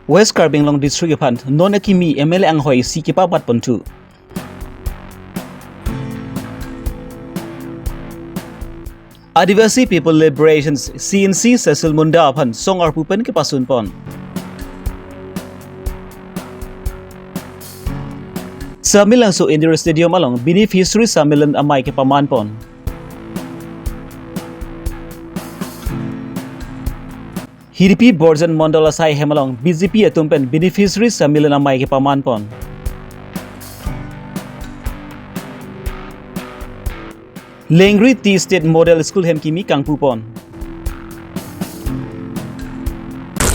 West Karbi Longri District Pan non akimi MLA ang hoy si kipabat pontu. Adivasi People Liberations CNC Cecil Munda Pan song arpupen kipasun pon. Samilang so Indoor Stadium along beneath history samilan amay kipaman pon. HDP boards and mandala sai hemalong BJP atumpen beneficiaries samilan amay kipaman pon. Lengri T State Model School hem kimi kangpupon.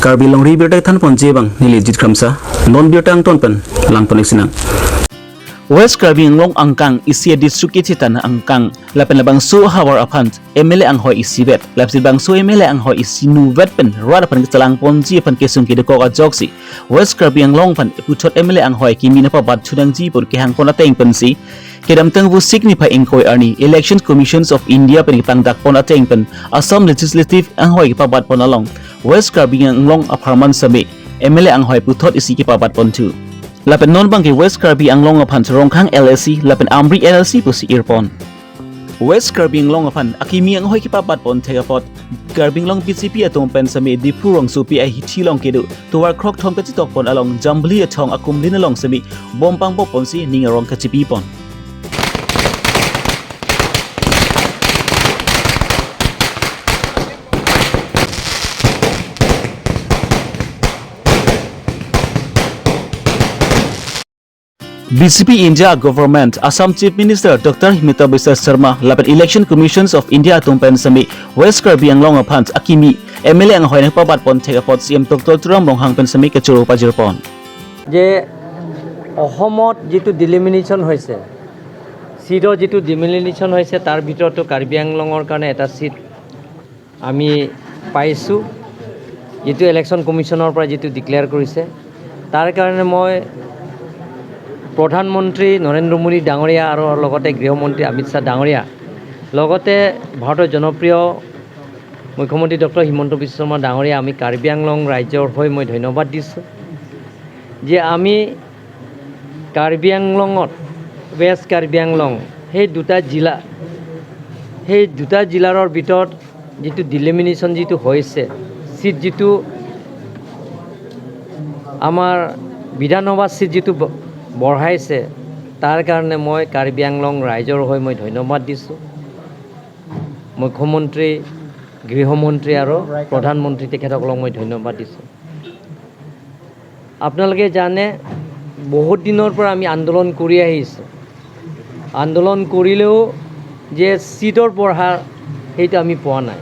Karbi Longri Abirta than pon jebang nili jit khamsa non birta ang ton pen lang pon sinang. West Karbi Long angkang isi district kicitan angkang lapen labang su hawar apant MLA ang hoy isibet lapsi bang su MLA ang hoy isinu vet pen rada pan kitalang ponji pan kesung kideko ka joksi West Karbi Long pan puchot MLA ang hoy kimi na pa bat chudang ji pur ke hang pon ateng pensi kedam tang bu signify inquiry arni Election Commissions of India pen kitang dak pon ateng pen Assam Legislative ang hoy pa bat pon along West Karbi Long aparman sabi MLA ang hoy puthot isi ki pa bat pon tu lapen non bangke West Karbi Long apan rongkang LLC lapen Amri LLC po si Irpon. West Karbi Long apan akimi ang hoy kipapat pon tegapot Karbi Long BCP atong pen sami di purong supi ay hitilong kedu tuwar krok thom kachitok pon along jambli atong akum linalong sami bompang po pon si ningarong kachipi pon. BCP India Government Assam Chief Minister Dr. Himita Biswa Sharma lapan Election Commissions of India atong pen sami West Karbi Long apant akimi MLA ang hoy nagpabat pon tegapot CM Dr. Turam Longhang pen sami kachuro pajir pon. যে অসমত যেটো ডিলিমিনেশ্যন হৈছে সিটৰ যেটো ডিলিমিনেশ্যন হৈছে তাৰ ভিতৰতো কাৰ্বি আংলঙৰ কাৰণে এটা সিট আমি পাইছোঁ যেটো ইলেকশ্যন কমিশ্যনৰ পৰা যেটো ডিক্লেয়াৰ কৰিছে তাৰ কাৰণে মই প্ৰধানমন্ত্ৰী নৰেন্দ্ৰ মোদী ডাঙৰীয়া আৰু লগতে গৃহমন্ত্ৰী অমিত শ্বাহ ডাঙৰীয়া লগতে ভাৰতৰ জনপ্ৰিয় মুখ্যমন্ত্ৰী ডক্টৰ হিমন্ত বিশ্ব শৰ্মা ডাঙৰীয়া আমি কাৰ্বি আংলং ৰাজ্যৰ হৈ মই ধন্যবাদ দিছোঁ যে আমি কাৰ্বি আংলঙত ৱেষ্ট কাৰ্বি আংলং সেই দুটা জিলাৰ ভিতৰত যেটো ডিলিমিনেশ্যন যেটো হৈছে সিট যেটো আমাৰ বিধানসভা সিট যেটো বঢ়াইছে তাৰ কাৰণে মই কাৰ্বি আংলং ৰাইজৰ হৈ মই ধন্যবাদ দিছোঁ মুখ্যমন্ত্ৰী গৃহমন্ত্ৰী আৰু প্ৰধানমন্ত্ৰী তেখেতসকলক মই ধন্যবাদ দিছোঁ আপোনালোকে জানে বহুত দিনৰ পৰা আমি আন্দোলন কৰি আহিছোঁ আন্দোলন কৰিলেও যে সিটৰ পঢ়া সেইটো আমি পোৱা নাই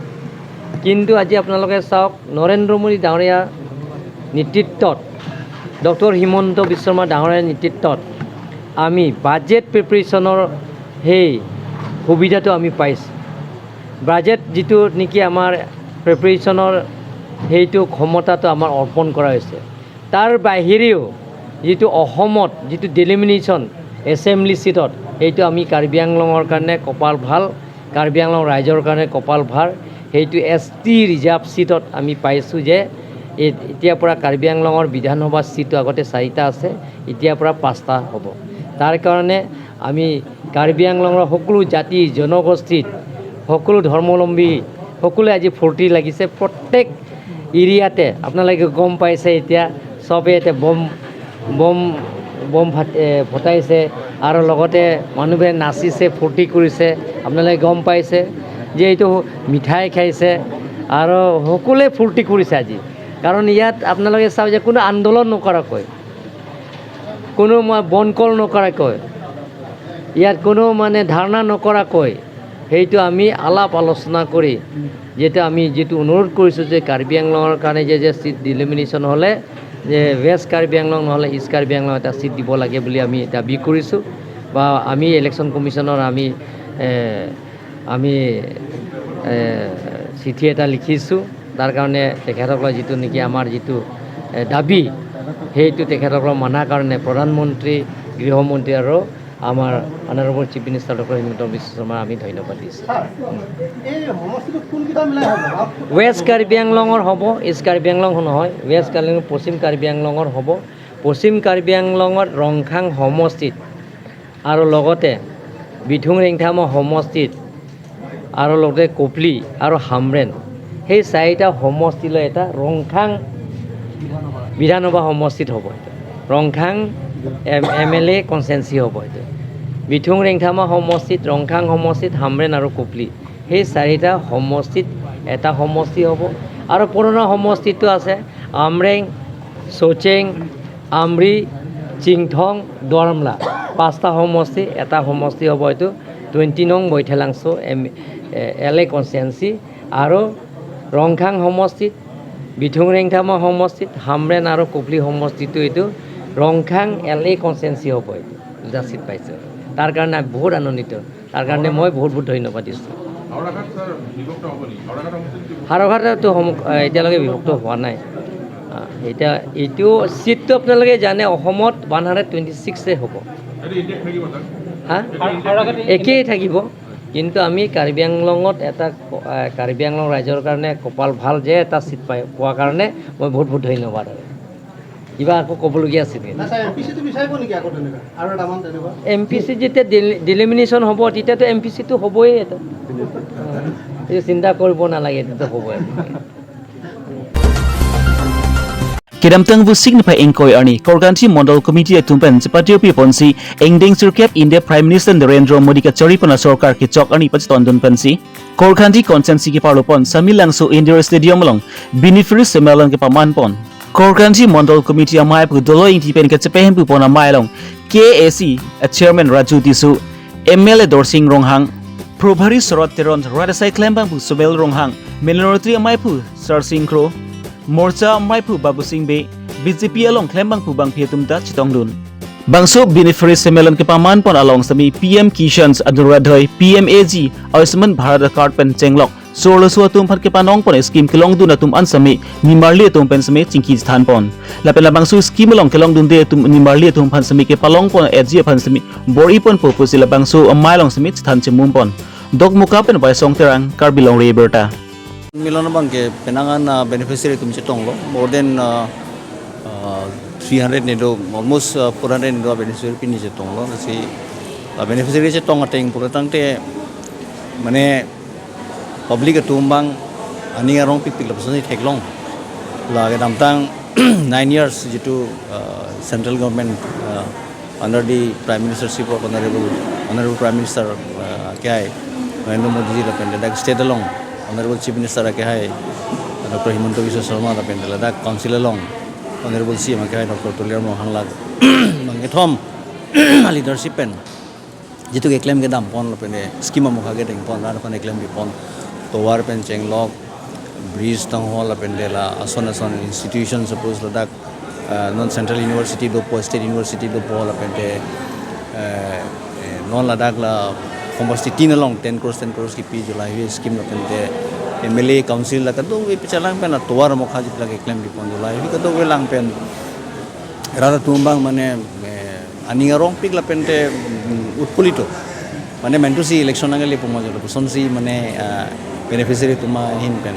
কিন্তু আজি আপোনালোকে চাওক নৰেন্দ্ৰ মোদী ডাঙৰীয়া নেতৃত্বত ডক্টৰ হিমন্ত বিশ্ব শৰ্মা ডাঙৰীয়াৰ নেতৃত্বত আমি বাজেট প্ৰিপাৰেশ্যনৰ সেই সুবিধাটো আমি পাইছোঁ বাজেট যিটো নেকি আমাৰ প্ৰিপাৰেশ্যনৰ সেইটো ক্ষমতাটো আমাৰ অৰ্পণ কৰা হৈছে তাৰ বাহিৰেও যেটো অসমত যেটো ডিলিমিনেশ্যন এছেম্বলি সিটত সেইটো আমি কাৰ্বি আংলঙৰ কাৰণে কপাল ভাল কাৰ্বি আংলং ৰাইজৰ কাৰণে কপাল ভাল সেইটো ST ৰিজাৰ্ভ সিটত আমি পাইছোঁ যে এতিয়াৰ পৰা কাৰ্বি আংলঙৰ বিধানসভা সিটটো আগতে 4টা আছে এতিয়াৰ পৰা 5টা হ'ব তাৰ কাৰণে আমি কাৰ্বি আংলঙৰ সকলো জাতি জনগোষ্ঠীত সকলো ধৰ্মাৱলম্বী সকলোৱে আজি ফূৰ্তি লাগিছে প্ৰত্যেক এৰিয়াতে আপোনালোকে গম পাইছে এতিয়া সবে এতিয়া বম ফটাইছে আৰু লগতে মানুহবোৰে নাচিছে ফূৰ্তি কৰিছে আপোনালোকে গম পাইছে যে এইটো মিঠাই খাইছে আৰু সকলোৱে ফূৰ্তি কৰিছে আজি কাৰণ ইয়াত আপোনালোকে চাওক যে কোনো আন্দোলন নকৰাকৈ কোনো বনকল নকৰাকৈ ইয়াত কোনো মানে ধাৰণা নকৰাকৈ সেইটো আমি আলাপ আলোচনা কৰি যেটা আমি যেটো অনুৰোধ কৰিছোঁ যে কাৰ্বি আংলঙৰ কাৰণে যে সিট ডিলিমিনেশ্যন হ'লে যে ৱেষ্ট কাৰ্বি আংলং নহ'লে ইষ্ট কাৰ্বি আংলং এটা সিট দিব লাগে বুলি আমি দাবী কৰিছোঁ বা আমি ইলেকশ্যন কমিশ্যনৰ আমি চিঠি এটা লিখিছোঁ তাৰ কাৰণে তেখেতসকলে যেটো নেকি আমাৰ যেটো দাবী সেইটো তেখেতসকলক মানাৰ কাৰণে প্ৰধানমন্ত্ৰী গৃহমন্ত্ৰী আৰু আমাৰ honourable chief minister doctor Himanta Biswa Sarma আমি ধন্যবাদ দিছোঁ। ৱেষ্ট কাৰ্বি আংলঙৰ হ'ব, ইষ্ট কাৰ্বি আংলং নহয়, ৱেষ্ট কাৰ্বি আংলং পশ্চিম কাৰ্বি আংলঙৰ হ'ব। পশ্চিম কাৰ্বি আংলঙত ৰংখাং সমষ্টিত আৰু লগতে বিথুং ৰেংথাম সমষ্টিত আৰু লগতে কপলি আৰু হামৰেন সেই চাৰিটা সমষ্টিলৈ এটা ৰংখাং বিধানসভা সমষ্টিত হ'ব। ৰংখাং MLA কনষ্টেঞ্চি হ'ব এইটো। বিথুং ৰেংথামা সমষ্টিত, ৰংখাং সমষ্টিত, হামৰেন আৰু কপলি সেই চাৰিটা সমষ্টিত এটা সমষ্টি হ'ব। আৰু পুৰণা সমষ্টিটো আছে আমৰেং, চৌচেং, আমৰি, চিংথং, দৰমলা 5টা সমষ্টি এটা সমষ্টি হ'ব। এইটো 20 নং বৈঠেলাংছো LA কনষ্টেঞ্চি আৰু ৰংখাং সমষ্টিত, বিথুং ৰেংথামা সমষ্টিত, হামৰেন আৰু কপলি সমষ্টিটো এইটো ৰংখাং LA কনষ্টেঞ্চি হ'ব। এইটো দুটা চিট পাইছোঁ, তাৰ কাৰণে বহুত আনন্দিত, তাৰ কাৰণে মই বহুত ধন্যবাদ দিছোঁ। হাৰঘাটতো এতিয়ালৈকে বিভক্ত হোৱা নাই। এতিয়া এইটো চিটটো আপোনালোকে জানে অসমত 126 হ'ব। হা একেই থাকিব, কিন্তু আমি কাৰ্বি আংলঙত এটা কাৰ্বি আংলং ৰাইজৰ কাৰণে কপাল ভাল যে এটা চিট পোৱাৰ কাৰণে মই বহুত ধন্যবাদ। কিবা আকৌ ক'বলগীয়া আছিল MPC যেতিয়া ডিলিমিনেশ্যন হ'ব তেতিয়াতো MPCটো হ'বই। এটা এইটো চিন্তা কৰিব নালাগে, এতিয়াতো হ'বই। Kedamtang bu signify engkoi arni Korganti Mondal Committee tumpen Japatio Piponsi Engding Surkep India Prime Minister Narendra Modi ka chori pana sarkar ki chok arni pachiton dun pensi Korganti Consensi ki parlopon Samilang so Indoor Stadium long Binifri Semelang ki pamanpon Korganti Mondal Committee amai pu dolo inti pen ka chepehem pu pona mailong KAC Chairman Raju Tisu MLA Dorsing Ronghang Probhari Sorot Teron Radasai Klembang pu Subel Ronghang Minority amai pu Sar Singkro Morcha Maipu Babu Singbe BJP along Klembang Pubang Pietumta Chitongdun Bangso Beneficiary Semelan Kepaman pon along sami PM Kishans Aduradhoy PMAG Ayushman Bharat Card Pen Chenglok Solo Suatum Par Kepanong pon scheme Kelongdun atum ansami Nimarli atum pen sami Chingki Than pon Lapela Bangso scheme along Kelongdun de atum Nimarli atum pan sami Kepalong pon Edji pan sami Bori pon Popusila Bangso Amailong sami Than Chimum pon Dog Mukapen by Song Terang Karbi Longri Abirta Milona bangke penangan beneficiary tum chetong lo more than 300 nedo almost 400 nedo beneficiary pini chetong lo si beneficiary chetong ateng puratang te mane public atumbang ani arong pipik lapsani theklong la ge damtang 9 years jitu central government under the prime ministership of honorable prime minister kai Narendra Modi ji la pendak state along Honorable Chief Minister Akai Dr. Himanta Biswa Sharma da pendela da council along Honorable CM Akai Dr. Tuliar Mohan Lag mangetom leadership pen jitu ke claim ke dam pon lo pene scheme mo khage ding pon ran pon claim bi pon towar pen chenglok bridge tang hall pendela ason institution suppose lo da non central university do po state university do po la pente non ladak la Komposti 3 along 10 crores ki pi July scheme lapente MLA council la kadu we pichalang pen atwar mokha jit lage claim di pon July wi kadu we lang pen rada tumbang mane aningarong pik lapente utpulito mane mentusi election angale pomojo sonsi mane beneficiary tuma hin pen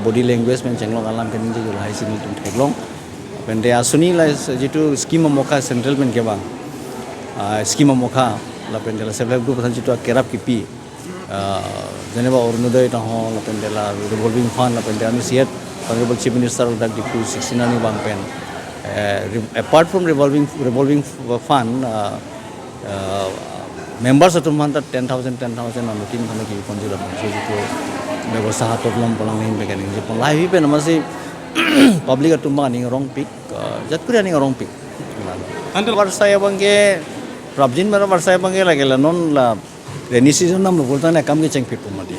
body language pen chenglong alam pen je July sinil tum theklong pente asuni la jitu scheme mokha central pen ke bang scheme mokha la pendela self group than jitu kerap kipi jeneba ornodoy ta ho la pendela revolving fund la pendela ani siat honorable chief minister of that diku 16 ani bang pen apart from revolving fund members atum man 10,000 on team khana ki konjula so jitu ব্যবস্থা হাতত লম পলং hin beganing jipon live pen amasi public atum ma ni rong pick jatkuri ani rong pick andal warsaya bangge Rabjin mera warsai bange lagela non la rainy season nam bolta na kam ke cheng fit pumati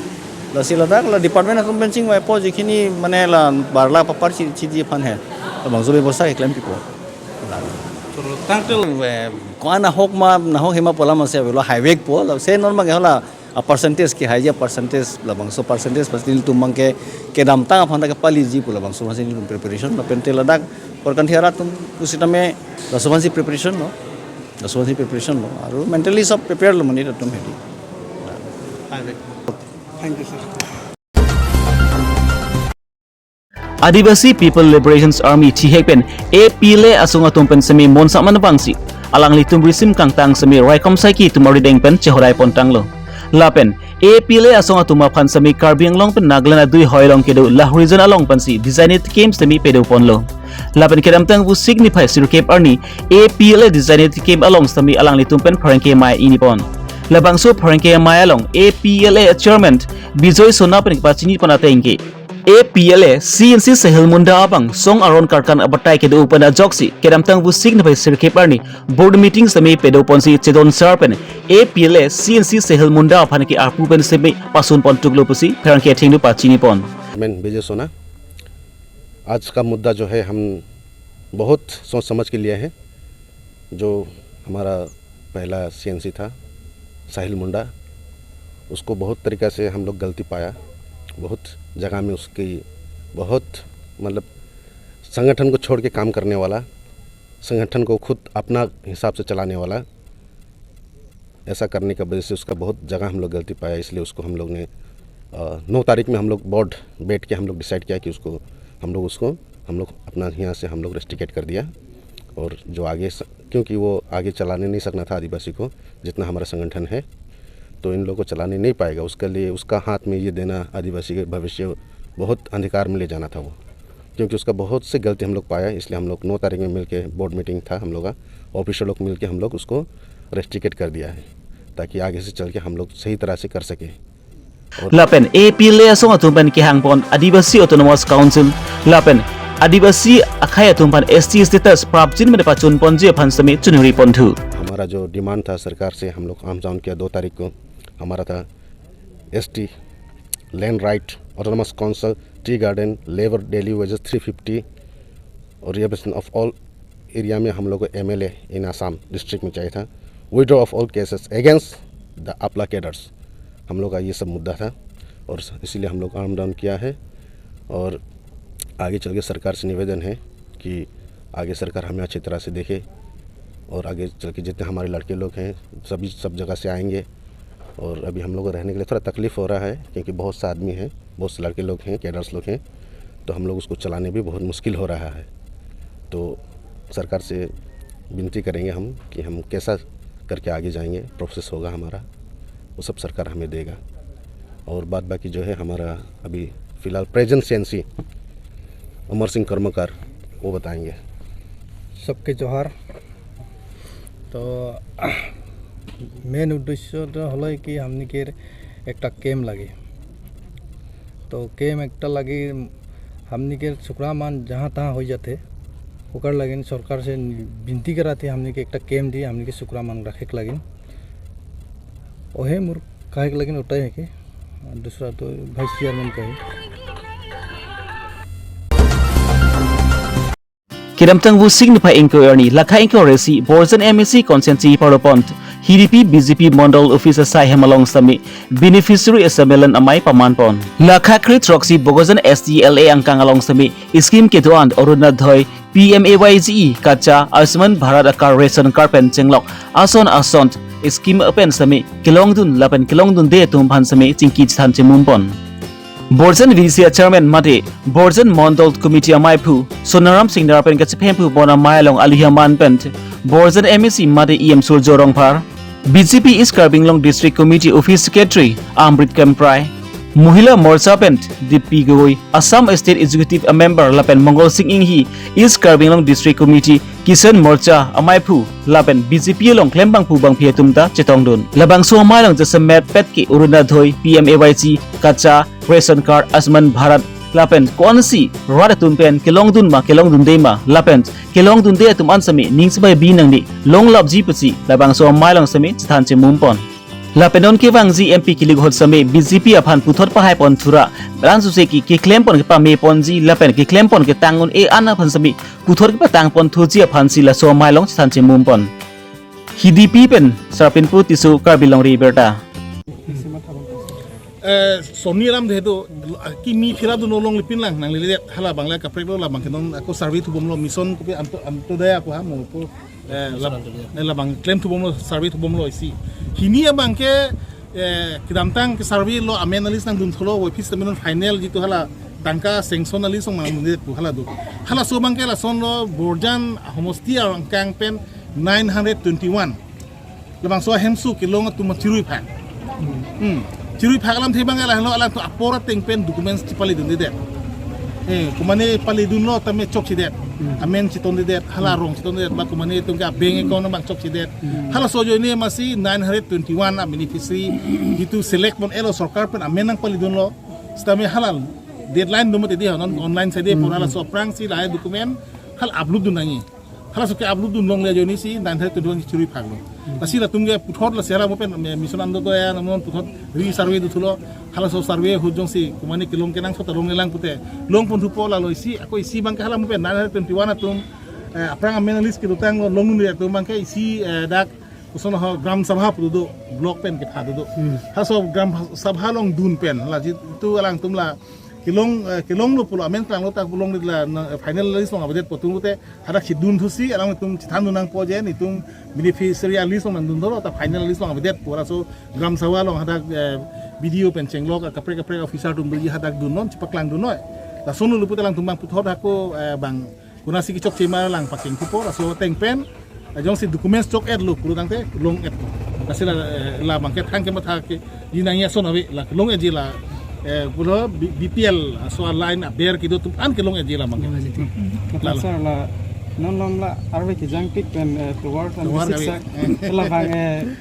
la sila dak la department of compensing wa po jikhini mane la barla papar chi fan hai to bangso bebosta ke claim pipo tangtel ko na hok ma na hok hema pola ma se lo highway po la se non ma hola a percentage ki haja percentage la bangso percentage pastil tumang ke dam ta phanda ke pali ji pula bangso ma preparation la pentel dak or kan thiara tum kusita me la sobansi preparation no दसवासी preparation लो और mentally सब prepare लो मनी तुम हेडी thank you sir Adivasi People Liberations Army Thihekpen APLA asung atumpen semi monsa manabangsi alang litum risim kangtang semi raikom saiki tumari dengpen chehorai pontanglo lapen APLA asung atuma phan semi Karbi Longri Naglana dui hoilong kedu lahrizon along pansi designed games semi pedo ponlo lapen kedamtang bu signify sirkep arni APLA designed game along semi alang litumpen pharengke mai inipon labangso pharengke mai along APLA chairman Bijoy Sonapen pachini panatengke APLA CNC sehel munda abang song aron karkan abatai kedu upana joksi kedamtang bu signify sirkep arni board meeting semi pedo ponsi chedon sarpen APLA CNC sehel munda aphanki arpu pen semi pasun pon tuklo pusi pharengke thingdu pachini pon मैं विजय सोना। आज का मुद्दा जो है हम बहुत सोच समझ के लिए है। जो हमारा पहला सीएनसी था साहिल मुंडा, उसको बहुत तरीक़ा से हम लोग गलती पाया, बहुत जगह में उसकी बहुत मतलब संगठन को छोड़ के काम करने वाला, संगठन को खुद अपना हिसाब से चलाने वाला, ऐसा करने का वजह से उसका बहुत जगह हम लोग गलती पाया। इसलिए उसको हम लोग ने 9 तारीख में हम लोग बोर्ड बैठ के हम लोग डिसाइड किया कि उसको हम लोग अपना यहाँ से हम लोग रेस्ट्रिकेट कर दिया। और जो आगे क्योंकि वो आगे चलाने नहीं सकना था आदिवासी को, जितना हमारा संगठन है तो इन लोगों को चलाने नहीं पाएगा। उसके लिए उसका हाथ में ये देना आदिवासी के भविष्य बहुत अंधकार में ले जाना था वो, क्योंकि उसका बहुत से गलती हम लोग पाया। इसलिए हम लोग 9 तारीख में मिल के बोर्ड मीटिंग था हम लोग का, ऑफिसर लोग मिल के हम लोग उसको रेस्ट्रिकेट कर दिया है ताकि आगे से चल के हम लोग सही तरह से कर सकें। lapen APLA asung atumpan ki hangpon Adivasi Autonomous Council lapen Adivasi akhai atumpan ST status prapjin में pachun ponji aphan sami chunuri pontu हमारा जो डिमांड था सरकार से, हम लोग आम जान किया 2 तारीख को, हमारा था ST land right, autonomous council, tea garden, labour daily wages 350 और रिहैबिलिटेशन ऑफ ऑल एरिया में हम लोग को MLA इन आसाम डिस्ट्रिक्ट में चाहिए था। Withdraw of all cases against the APLA cadres, हम लोग का ये सब मुद्दा था और इसीलिए हम लोग आर्म डाउन किया है। और आगे चल के सरकार से निवेदन है कि आगे सरकार हमें अच्छी तरह से देखे और आगे चल के जितने हमारे लड़के लोग हैं सभी सब जगह से आएंगे। और अभी हम लोग को रहने के लिए थोड़ा तकलीफ़ हो रहा है क्योंकि बहुत से आदमी हैं, बहुत से लड़के लोग हैं, कैडर्स लोग हैं, तो हम लोग उसको चलाने भी बहुत मुश्किल हो रहा है। तो सरकार से विनती करेंगे हम कि हम कैसा करके आगे जाएंगे, प्रोसेस होगा हमारा, वो सब सरकार हमें देगा। और बाद बाकी जो है हमारा अभी फ़िलहाल प्रेजेंट सीएनसी अमर सिंह कर्मकार वो बताएंगे। सबके जोहार। तो मेन उद्देश्य हलो कि हमने के एक कैम लगे, तो कैम एक लगे हमने के शुक्रा मान जहाँ तहाँ हो जाते ओकर लगे सरकार से विनती करा थे हमने के एक कैम दी हमने के शुक्रा मान रखे के लगे ओहे मोर कहे के लगे उठाए है कि दूसरा तो वाइस चेयरमैन कहे kedamtang bu signify inquiry lakha inquiry Borjan MSC consensi parapont HDP BJP Mandal Office Sai Hemalong Sami Beneficiary Assemblan Amai Pamanpon Lakha Krit Roxy Bogojan SDLA Angkang Along Sami Scheme Ketuan Oruna Dhoi PMAYGE Kacha Asman Bharat Akar Ration Carpen Chenglok Ason Scheme Open Sami Kilongdun Lapan Kilongdun De Tumpan Sami Chinki Chan Chimumpon Borjan VC Chairman Mate Borjan Mandal Committee Amai Pu Sonaram Singh Narapen Kachapempu Bona Mailong Alihaman Pent Borjan MEC Mate EM Surjorong Par BJP East Karbi Longri District Committee Office Secretary Amrit Kemprai Mohila Morcha Pent Dipi Goi Assam State Executive Member Lapen Mongol Singh Inghi East Karbi Longri District Committee Kisan Morcha Amai Pu Lapen BJP Long Klembang Pu Bang Pietumta Chetongdun Labang So Amai Long Jasamet Petki Uruna Dhoi PMAYG Kacha Ration Card Asman Bharat Lapen Konsi Radatun Pen Kilongdun Ma Kilongdun Dema Lapen Kilongdun De Tum Ansami Ningsbai Binangni Long Lab Jipasi Labang So Amai Long Sami Chitan Chimumpon Lapenon ke Wangji MP Kilig Hot Sami BJP Aphan Puthot Pahai Pon Thura Ransu Seki ki claim pon ke pa me ponji Lapen ki claim pon ke tangun e ana phan sami Puthot ke pa tang pon thuji aphan si la so mai long chitan chimumpon HDP pen Sarpin Pu Tisu Karbi Longri Abirta Sony ram deh tu kimi phira tu nolong lipin lang nang lilit hala bangla kaprek lo labang kenon aku survey tu bom lo mission ko anto daya aku ha mo ko labang claim tu bom lo survey tu bom lo isi hini abang ke kidamtang ke survey lo amenalis nang dun tholo wo office terminal final jitu hala tangka sanction song mang mundet tu hala du hala so bang ke la son lo borjan homosti ang kang pen 921 labang so hemsu kilong tu macirui phan Ciri pakalam tibang elah lo alam tu apora pen dokumen cipali dun didet. Kumane pali dun lo tame cok cidet. Amen citon didet halarong citon didet ba kumane tu ka beng ekon bang cok cidet. Hala sojo ini masih 921 a beneficiary gitu select mon elo sarkar pen amen nang pali dun lo. Stame halal deadline dum te dia non online sede por hala so prang si lai dokumen hal upload dun nangi. Hala so ke upload dun long le joni si 921 ciri paklo. Nasi lah tunggu puthot lah sekarang mungkin mission ando tu ya namun puthot survey tu lo halah so survey hujung si kumani kilong kenang so terong lelang putih long pun tupo lah lo isi aku isi bangke halah mungkin 921 atum apa yang analis kita tang long ni atum bangke isi dak uson ho gram sabha putu blok pen kita duduk halah so gram sabha long dun pen lah itu alang tum lah kilong lo pulo amen klang lo tak pulong lah final list long abadet potung te hadak si dun thusi alang tum citan dunang pojen itung beneficiary list long dun dolo ta final list long abadet pura so gram sawa long hadak video pen cenglok kapre officer tum beli hadak dun non cipak lang dun noi la sonu lu putalang tumbang puthot aku bang kuna si kicok cima lang paking kupo la so teng pen jong si dokumen stok ed lu puru tangte long ed kasih la bangket hang ke mata ke dinangnya son awi la long ed la pulo BPL soal lain ber kido tu an kelong e jela mang la la non non la arbe ki jang pik pen toward and six la bang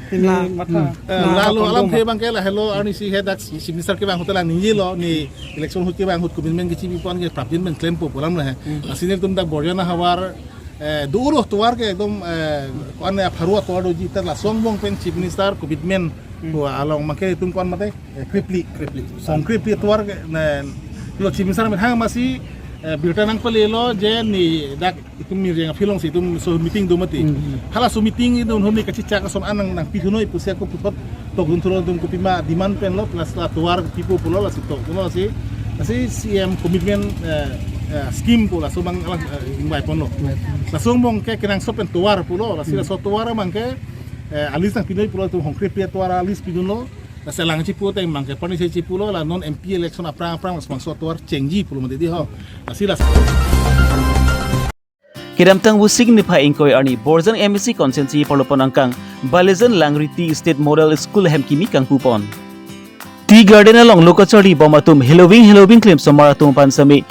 ini mata lalu alam the bang ke la hello arni si head si minister ke bang hotel ni lo ni election hut ke bang hut commitment ke chibi pon ke prapin men claim po polam la asine tum dak borjana hawar duro tuar ke ekdom kon pharua tuar do jitar la songbong pen chief minister commitment ko along make tum kon mate kripli song kripli tuar na lo chief minister men hang masih Birta nang palelo je ni dak itum mi renga filong si itum so meeting do mati hala so meeting idun honi ka chicha ka son anang nang pihunoi pusya ko putot to gun turo dum kupima demand pen lo plus la tuar pipo pulo la sito kuno si CM commitment scheme pula so bang ingbai pon lo la so mong ke kenang so pen tuar pulo la sila so tuar mang ke alis nang pinoi pulo tu hongkre pia tuar alis pidun lo la selang cipu teng mang ke pani se cipu lo la non MP election aprang mas so tuar cengji pulo mati di ho la sila Kiramtang bu signify ingkoi arni Borjan MSc Consensi Polopon angkang Balejan Langriti State Model School Hemkimi kang pupon Tea Garden along Lokachori bomatum Halloween claim somaratum pansami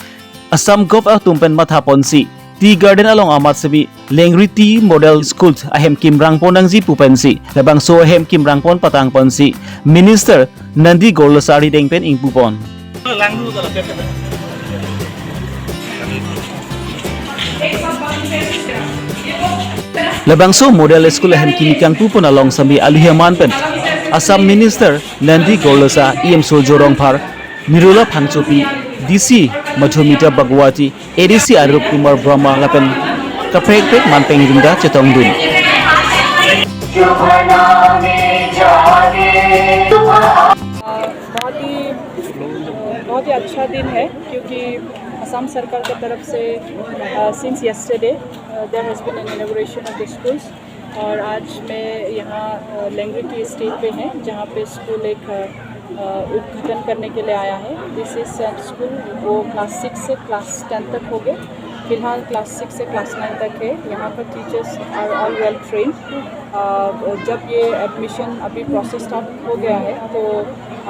Assam Gov atum pen mathaponsi Tea Garden along amat sabi Langriti Model School ahem kim rangpon ang zipu pensi labang so ahem kim rangpon patang ponsi Minister Nandi Golosari dengpen ing pupon labang so model school ahem kim kang pupon along sabi alihaman pen Assam Minister Nandi Golosa EM Soljorong Par Mirula Phangchopi DC Madhumita Bagwati ADC Arup Kumar Brahma lapen kaprek manpeng rinda cetong dun बहुत ही अच्छा दिन है क्योंकि असम सरकार की तरफ से since yesterday there has been an inauguration of the schools और आज मैं यहाँ लैंग्वेज स्टेट पे हैं जहाँ पे स्कूल एक उद्घाटन करने के लिए आया है दिस इज स्कूल वो क्लास 6 से क्लास 10 तक हो गए फिलहाल क्लास 6 से क्लास 9 तक है यहाँ पर teachers are all well train जब ये एडमिशन अभी प्रोसेस स्टार्ट हो गया है तो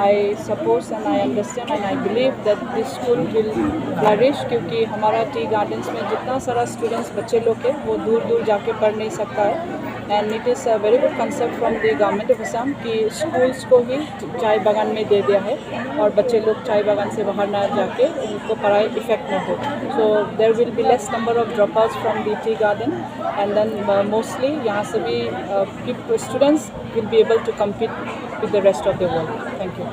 I suppose and I understand and I believe that this school will flourish क्योंकि हमारा टी गार्डन्स में जितना सारा स्टूडेंट्स बच्चे लोग हैं वो दूर दूर जाके पढ़ नहीं सकता है and it is a very good concept from the government of Assam कि स्कूल्स को ही चाय बागान में दे दिया है और बच्चे लोग चाय बागान से बाहर ना जाके उनको पढ़ाई इफेक्ट ना हो so there will be less number of dropouts from the tea garden and then mostly यहाँ से भी students will be able to compete with the rest of the world thank you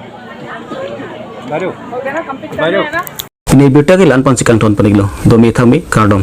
ini Birta ke lan pon sikang ton paniglo domi thami kardom